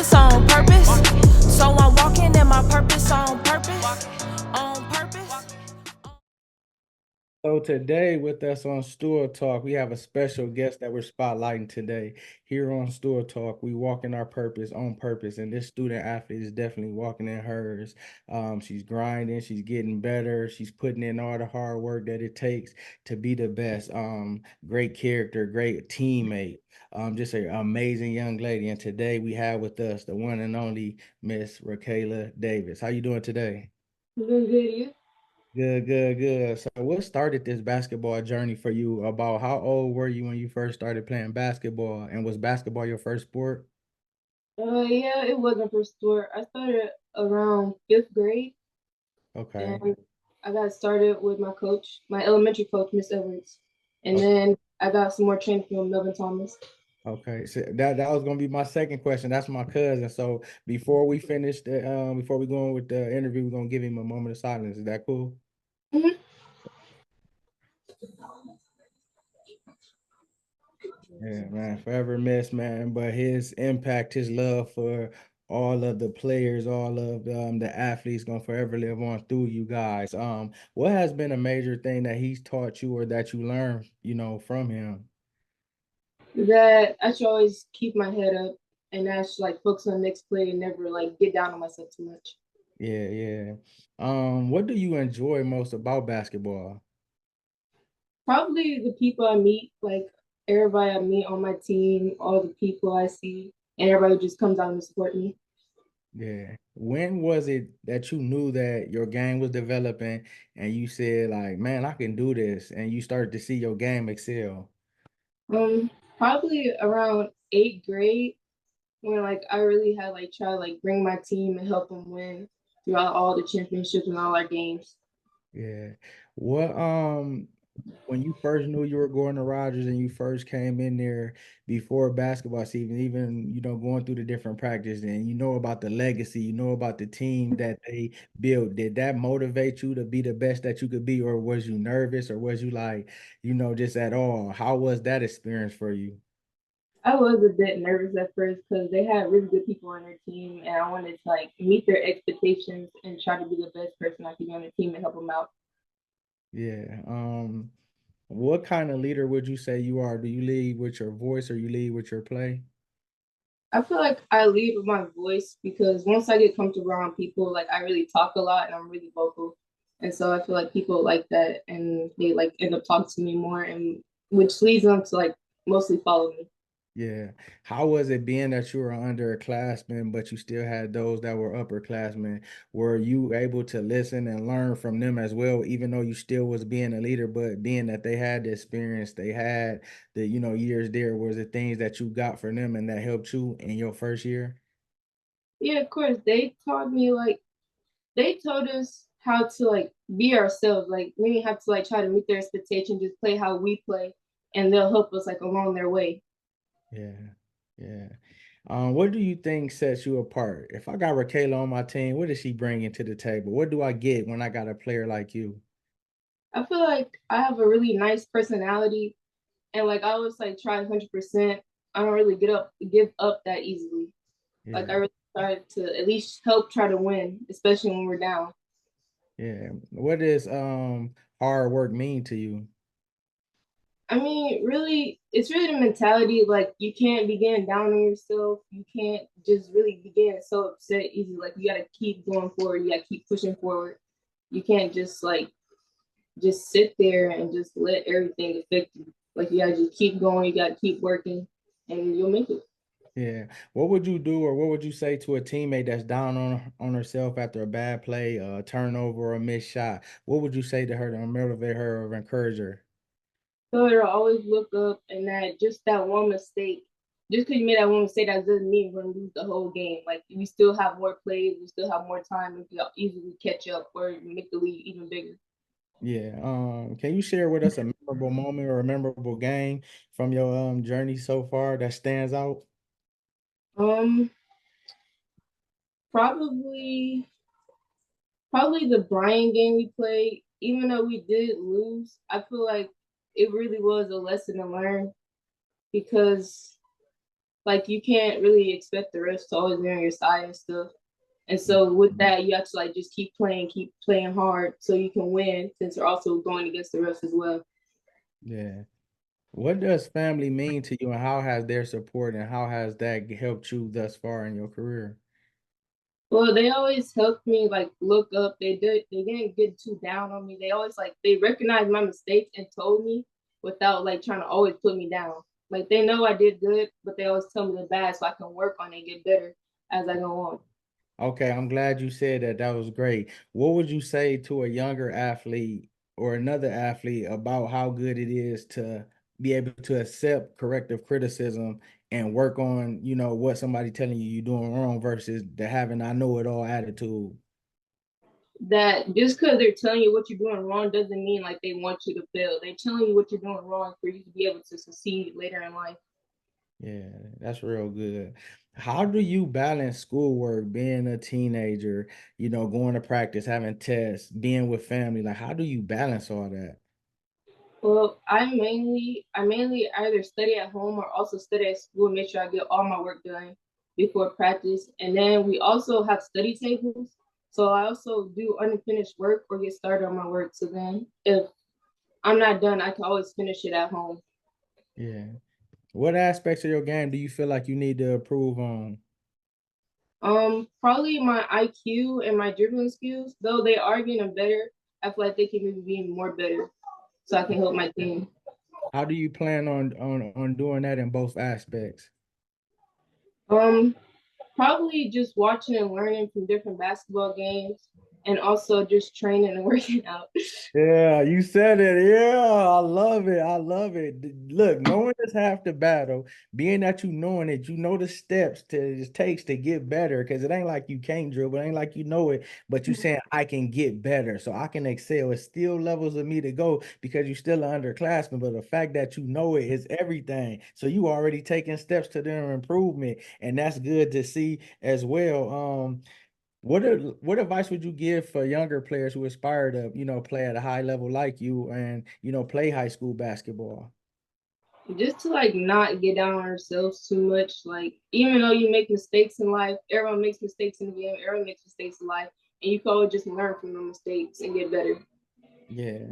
purpose, on purpose. So I'm walking in my purpose, on purpose, on purpose. So today with us on Stool Talk, we have a special guest that we're spotlighting today. Here on Stool Talk, we walk in our purpose on purpose, and this student athlete is definitely walking in hers. She's grinding, she's getting better, she's putting in all the hard work that it takes to be the best. Great character, great teammate, just an amazing young lady. And today we have with us the one and only Miss Rickayla Davis. How you doing today? I'm doing good, you? Good, good, good. So what started this basketball journey for you? About how old were you when you first started playing basketball? And was basketball your first sport? Yeah, it wasn't for sport. I started around fifth grade, Okay. and I got started with my coach, my elementary coach, Miss Edwards, and o- then I got some more training from Melvin Thomas. Okay. So that was gonna be my second question. That's my cousin. So before we finish before we go on with the interview, we're gonna give him a moment of silence. Is that cool? hmm Yeah, man, forever miss, man. But his impact, his love for all of the players, all of the athletes, gonna forever live on through you guys. What has been a major thing that he's taught you or that you learned, from him? That I should always keep my head up, and I should like focus on the next play and never like get down on myself too much. Yeah, yeah. What do you enjoy most about basketball? Probably the people I meet, like everybody I meet on my team, all the people I see, and everybody who just comes out and support me. Yeah. When was it that you knew that your game was developing and you said like, man, I can do this, and you started to see your game excel? Probably around eighth grade when like I really had like try to like bring my team and help them win throughout all the championships and all our games. Yeah. What when you first knew you were going to Rogers and you first came in there before basketball season, even going through the different practices and you know about the legacy, you know about the team that they built. Did that motivate you to be the best that you could be, or was you nervous, or was you like, just at all? How was that experience for you? I was a bit nervous at first because they had really good people on their team, and I wanted to like meet their expectations and try to be the best person I could be on the team and help them out. Yeah. What kind of leader would you say you are? Do you lead with your voice or you lead with your play? I feel like I lead with my voice because once I get comfortable around people, like I really talk a lot and I'm really vocal, and so I feel like people like that and they like end up talking to me more, and which leads them to like mostly follow me. Yeah. How was it being that you were underclassmen, but you still had those that were upperclassmen? Were you able to listen and learn from them as well, even though you still was being a leader, but being that they had the experience, they had the, years there, was it things that you got from them and that helped you in your first year? Yeah, of course. They taught me like they told us how to like be ourselves. Like we didn't have to like try to meet their expectations, just play how we play, and they'll help us like along their way. Yeah. Yeah. What do you think sets you apart? If I got Rickayla on my team, what does she bring into the table? What do I get when I got a player like you? I feel like I have a really nice personality, and like I always like try 100%. I don't really give up that easily. Like I Yeah. really try to at least help try to win, especially when we're down. Yeah. What does hard work mean to you? I mean, really, it's really the mentality. Like, you can't be getting down on yourself. You can't just really be getting so upset easy. Like, you gotta keep going forward. You gotta keep pushing forward. You can't just like just sit there and just let everything affect you. Like, you gotta just keep going. You gotta keep working, and you'll make it. Yeah. What would you do or what would you say to a teammate that's down on herself after a bad play, a turnover, or a missed shot? What would you say to her to motivate her or encourage her? So it'll always look up, and that just that one mistake, just because you made that one mistake, that doesn't mean we're gonna lose the whole game. Like we still have more plays, we still have more time, we can easily catch up or make the lead even bigger. Yeah. Can you share with us a memorable moment or a memorable game from your journey so far that stands out? Um, probably probably the Brian game we played. Even though we did lose, I feel like it really was a lesson to learn because like you can't really expect the refs to always be on your side and stuff. And so with that, you have to like just keep playing hard so you can win since you're also going against the refs as well. Yeah. What does family mean to you, and how has their support and how has that helped you thus far in your career? Well, they always helped me like look up. They didn't get too down on me. They always like they recognized my mistakes and told me without like trying to always put me down. Like they know I did good, but they always tell me the bad so I can work on it and get better as I go on. Okay, I'm glad you said that. That was great. What would you say to a younger athlete or another athlete about how good it is to be able to accept corrective criticism and work on, what somebody telling you you're doing wrong versus the having I know it all attitude? That just because they're telling you what you're doing wrong doesn't mean like they want you to fail. They're telling you what you're doing wrong for you to be able to succeed later in life. Yeah, that's real good. How do you balance schoolwork, being a teenager, going to practice, having tests, being with family? Like, how do you balance all that? Well, I mainly either study at home or also study at school and make sure I get all my work done before practice. And then we also have study tables. So I also do unfinished work or get started on my work. So then if I'm not done, I can always finish it at home. Yeah. What aspects of your game do you feel like you need to improve on? Probably my IQ and my dribbling skills, though they are getting better. I feel like they can maybe be more better so I can help my team. How do you plan on doing that in both aspects? Um, Probably just watching and learning from different basketball games and also just training and working out. Yeah, you said it. Yeah, I love it. I love it. Look, knowing is half the battle. Being that you knowing it, you know the steps it takes to get better. Because it ain't like you can't dribble, it ain't like you know it, but you saying I can get better, so I can excel. It's still levels of me to go because you still an underclassman. But the fact that you know it is everything. So you already taking steps to their improvement, and that's good to see as well. What advice would you give for younger players who aspire to, play at a high level like you and, play high school basketball? Just to like not get down on ourselves too much. Like even though you make mistakes in life, everyone makes mistakes in the game, everyone makes mistakes in life, and you can always just learn from the mistakes and get better. Yeah.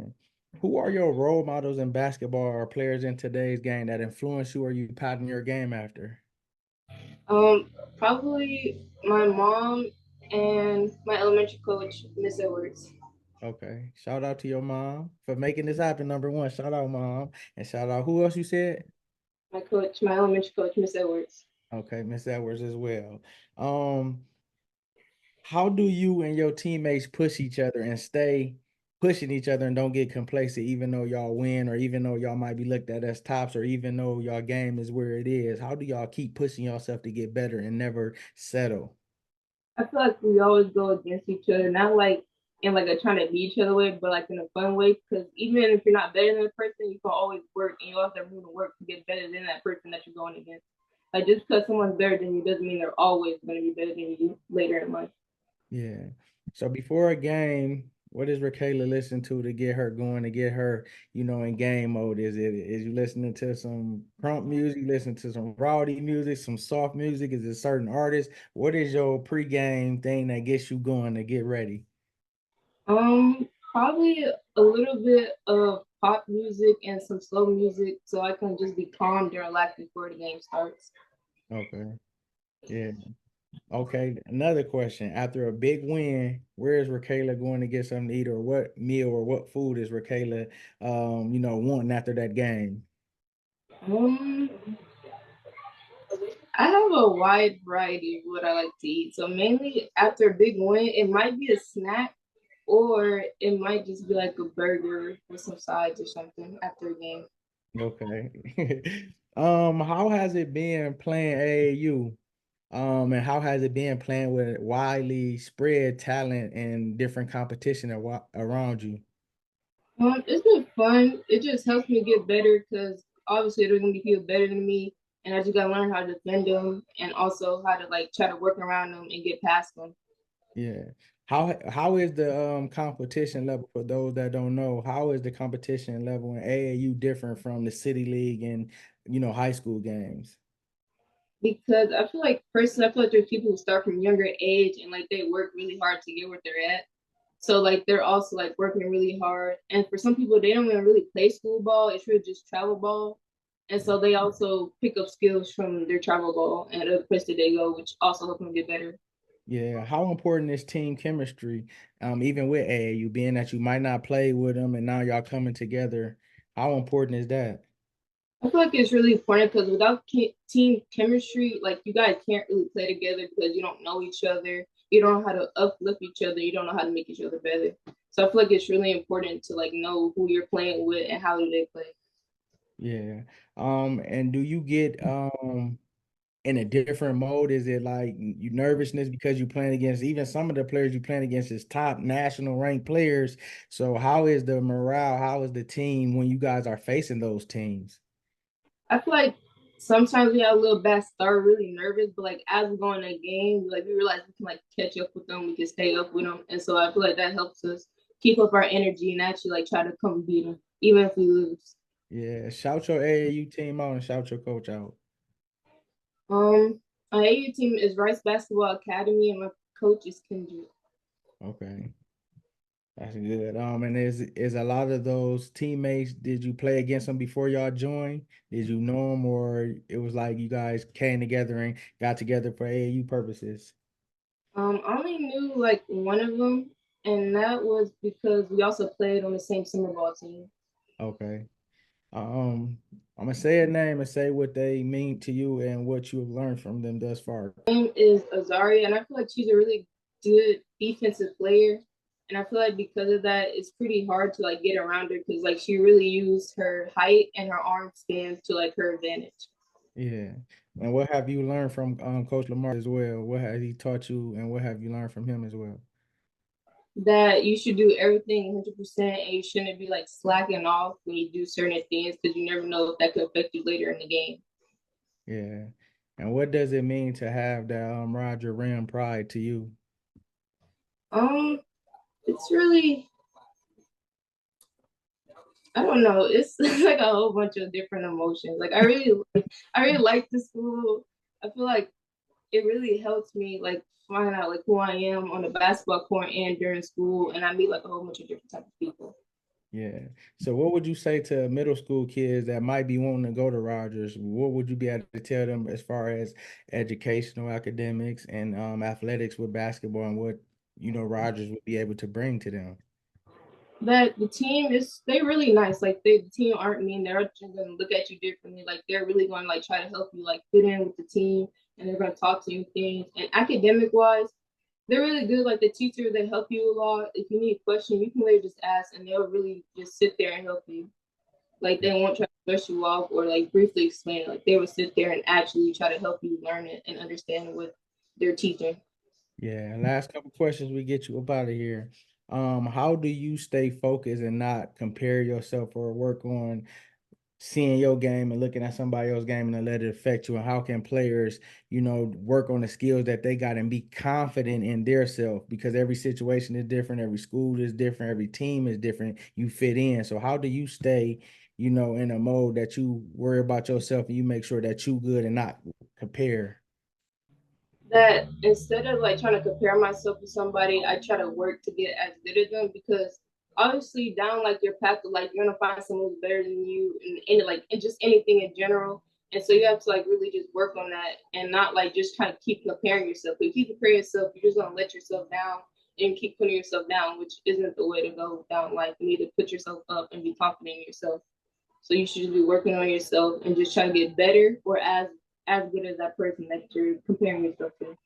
Who are your role models in basketball or players in today's game that influence you or you pattern your game after? Um, Probably my mom and my elementary coach, Miss Edwards. Okay. Shout out to your mom for making this happen. Number one, shout out mom. And shout out who else you said? My elementary coach, Miss Edwards. Okay, Miss Edwards as well. Um, how do you and your teammates push each other and stay pushing each other and don't get complacent even though y'all win or even though y'all might be looked at as tops or even though y'all game is where it is? How do y'all keep pushing yourself to get better and never settle? I feel like we always go against each other, not like in like a trying to beat each other way, but like in a fun way. Because even if you're not better than the person, you can always work, and you always have room to work to get better than that person that you're going against. Like just because someone's better than you doesn't mean they're always going to be better than you later in life. Yeah. So before a game, what does Rickayla listen to get her going, to get her, in game mode? Is you listening to some prompt music, listen to some rowdy music, some soft music? Is it certain artists? What is your pregame thing that gets you going to get ready? Probably a little bit of pop music and some slow music, so I can just be calm and relaxed before the game starts. Okay. Yeah. Okay. Another question. After a big win, where is Rickayla going to get something to eat, or what meal or what food is Rickayla wanting after that game? Um, I have a wide variety of what I like to eat. So mainly after a big win, it might be a snack or it might just be like a burger with some sides or something after a game. Okay. How has it been playing AAU? And how has it been playing with widely spread talent and different competition around you? It's been fun. It just helps me get better because obviously they're gonna be people better than me, and I just gotta learn how to defend them and also how to like try to work around them and get past them. Yeah. How is the competition level for those that don't know? How is the competition level in AAU different from the city league and high school games? Because I feel like personally, I feel like there's people who start from younger age and like they work really hard to get where they're at. So like they're also like working really hard. And for some people, they don't even really play school ball. It's really just travel ball. And so they also pick up skills from their travel ball and other places that they go, which also help them get better. Yeah, how important is team chemistry, even with AAU, being that you might not play with them and now y'all coming together? How important is that? I feel like it's really important because without team chemistry, like you guys can't really play together because you don't know each other. You don't know how to uplift each other. You don't know how to make each other better. So I feel like it's really important to like know who you're playing with and how do they play. Yeah. And do you get in a different mode? Is it like you nervousness because you playing against even some of the players you playing against is top national ranked players? So how is the morale? How is the team when you guys are facing those teams? I feel like sometimes we have a little bad start, really nervous, but like as we go in the game, like we realize we can like catch up with them, we can stay up with them, and so I feel like that helps us keep up our energy and actually like try to come beat them, even if we lose. Yeah, shout your AAU team out and shout your coach out. Our AU team is Rice Basketball Academy, and my coach is Kendrick. Okay. That's good. And is a lot of those teammates, did you play against them before y'all joined? Did you know them, or it was like you guys came together and got together for AAU purposes? I only knew like one of them, and that was because we also played on the same summer ball team. Okay. I'm gonna say a name and say what they mean to you and what you've learned from them thus far. Her name is Azaria, and I feel like she's a really good defensive player. And I feel like because of that, it's pretty hard to like get around her because like she really used her height and her arm stance to like her advantage. Yeah. And what have you learned from Coach Lamar as well? What has he taught you, and what have you learned from him as well? That you should do everything 100% and you shouldn't be like slacking off when you do certain things because you never know if that could affect you later in the game. Yeah. And what does it mean to have that Roger Ram pride to you? Um, it's really I don't know. It's like a whole bunch of different emotions. Like I really like the school. I feel like it really helps me like find out like who I am on the basketball court and during school, and I meet like a whole bunch of different types of people. Yeah. So what would you say to middle school kids that might be wanting to go to Rogers? What would you be able to tell them as far as educational academics and athletics with basketball and what Rogers would be able to bring to them? That the team is they really nice. Like the team aren't mean. They're just gonna look at you differently. Like they're really gonna like try to help you like fit in with the team, and they're gonna talk to you things. And academic wise, they're really good. Like the teacher, they help you a lot. If you need a question, you can literally just ask, and they'll really just sit there and help you. Like they won't try to brush you off or like briefly explain it. Like they would sit there and actually try to help you learn it and understand what they're teaching. Yeah, last couple questions we get you up out of here. How do you stay focused and not compare yourself or work on seeing your game and looking at somebody else's game and let it affect you? And how can players, work on the skills that they got and be confident in their self? Because every situation is different, every school is different, every team is different. You fit in. So how do you stay, in a mode that you worry about yourself and you make sure that you good and not compare? That instead of like trying to compare myself to somebody, I try to work to get as good as them because obviously down like your path of like you're gonna find someone who's better than you and like and just anything in general. And so you have to like really just work on that and not like just try to keep comparing yourself. If you keep comparing yourself, you're just gonna let yourself down and keep putting yourself down, which isn't the way to go down life. You need to put yourself up and be confident in yourself. So you should just be working on yourself and just try to get better or as good as that person that you're comparing yourself to.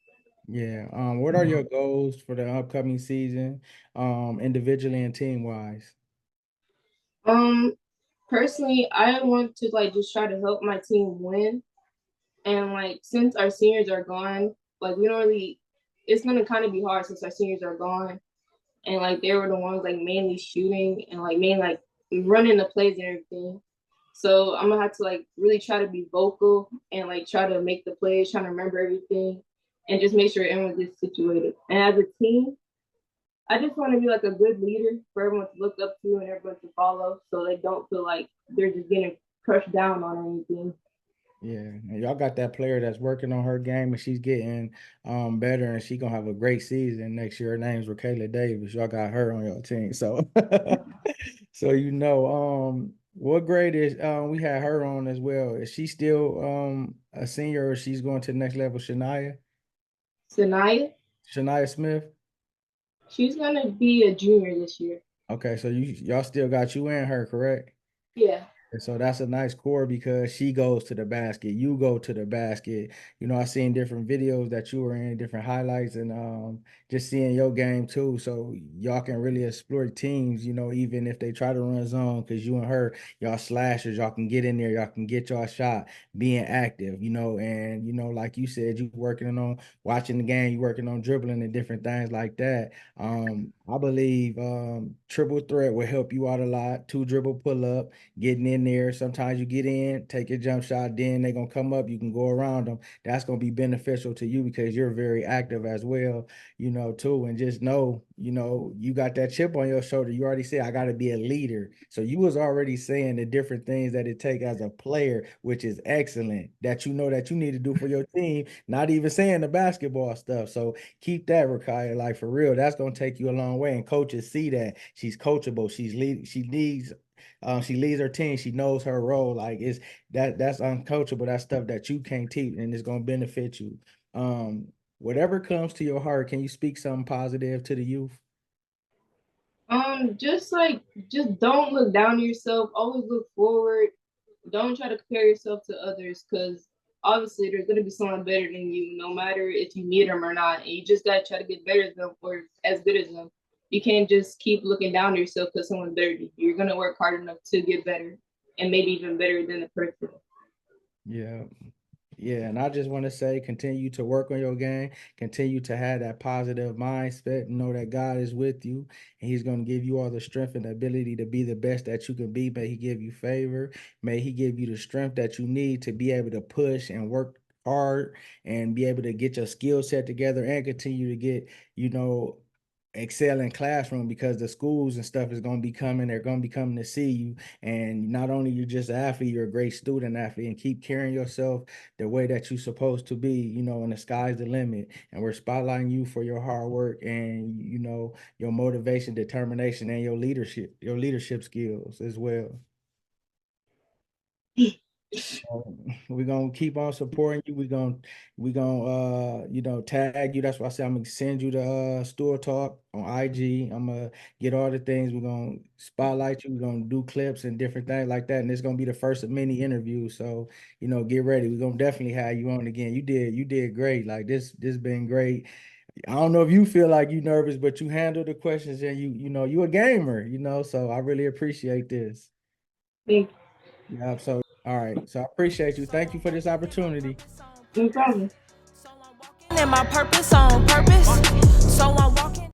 Yeah. What are your goals for the upcoming season, individually and team wise? Um, Personally, I want to like just try to help my team win. And like since our seniors are gone, like we don't really it's gonna kind of be hard since our seniors are gone. And like they were the ones like mainly shooting and like mainly like running the plays and everything. So I'm gonna have to like really try to be vocal and like try to make the plays, trying to remember everything and just make sure everyone gets situated. And as a team, I just want to be like a good leader for everyone to look up to and everyone to follow so they don't feel like they're just getting crushed down on anything. Yeah, and y'all got that player that's working on her game and she's getting better and she gonna have a great season next year. Her name's Rickayla Davis. Y'all got her on your team. So so what grade is we had her on as well. Is she still a senior or she's going to the next level, Shania? Sanaya, Shania Smith? she's gonna be a junior this year. Okay, so y'all still got you and her, correct? Yeah. And so that's a nice core because she goes to the basket, you go to the basket. You know, I seen different videos that you were in, different highlights, and just seeing your game too. So y'all can really exploit teams, you know, even if they try to run zone, because you and her, y'all slashers, y'all can get in there, y'all can get y'all shot, being active, you know, and like you said, you working on watching the game, you working on dribbling and different things like that. I believe triple threat will help you out a lot. Two dribble pull up, getting in there. Sometimes you get in, take your jump shot, then they're gonna come up, you can go around them. That's gonna be beneficial to you because you're very active as well, too. And just know, you got that chip on your shoulder. You already said I gotta be a leader. So you was already saying the different things that it take as a player, which is excellent, that you know that you need to do for your team, not even saying the basketball stuff. So keep that, Rickayla, like for real. That's gonna take you a long way. And coaches see that. She's coachable. She leads her team. She knows her role. Like that's uncoachable. That's stuff that you can't teach, and it's gonna benefit you. Whatever comes to your heart, can you speak something positive to the youth? Just don't look down on yourself. Always look forward. Don't try to compare yourself to others, because obviously there's gonna be someone better than you, no matter if you meet them or not. And you just gotta try to get better than them or as good as them. You can't just keep looking down on yourself because someone's better than you. You're gonna work hard enough to get better, and maybe even better than the person. Yeah. Yeah, and I just want to say, continue to work on your game, continue to have that positive mindset, know that God is with you, and He's going to give you all the strength and the ability to be the best that you can be. May He give you favor. May He give you the strength that you need to be able to push and work hard and be able to get your skill set together and continue to get, you know, excel in classroom because the schools and stuff is going to be coming. They're going to be coming to see you. And not only you're just an athlete, you're a great student athlete, and keep carrying yourself the way that you're supposed to be, and the sky's the limit. And we're spotlighting you for your hard work and, your motivation, determination, and your leadership skills as well. We're gonna keep on supporting you. We're gonna tag you. That's why I said I'm gonna send you the store talk on IG. I'm gonna get all the things. We're gonna spotlight you. We're gonna do clips and different things like that. And it's gonna be the first of many interviews. So, get ready. We're gonna definitely have you on again. You did great. Like this been great. I don't know if you feel like you nervous, but you handle the questions and you a gamer, so I really appreciate this. Thank Yeah, so all right. So I appreciate you. Thank you for this opportunity. you. No problem. So I'm walking in my purpose on purpose. So I'm walking.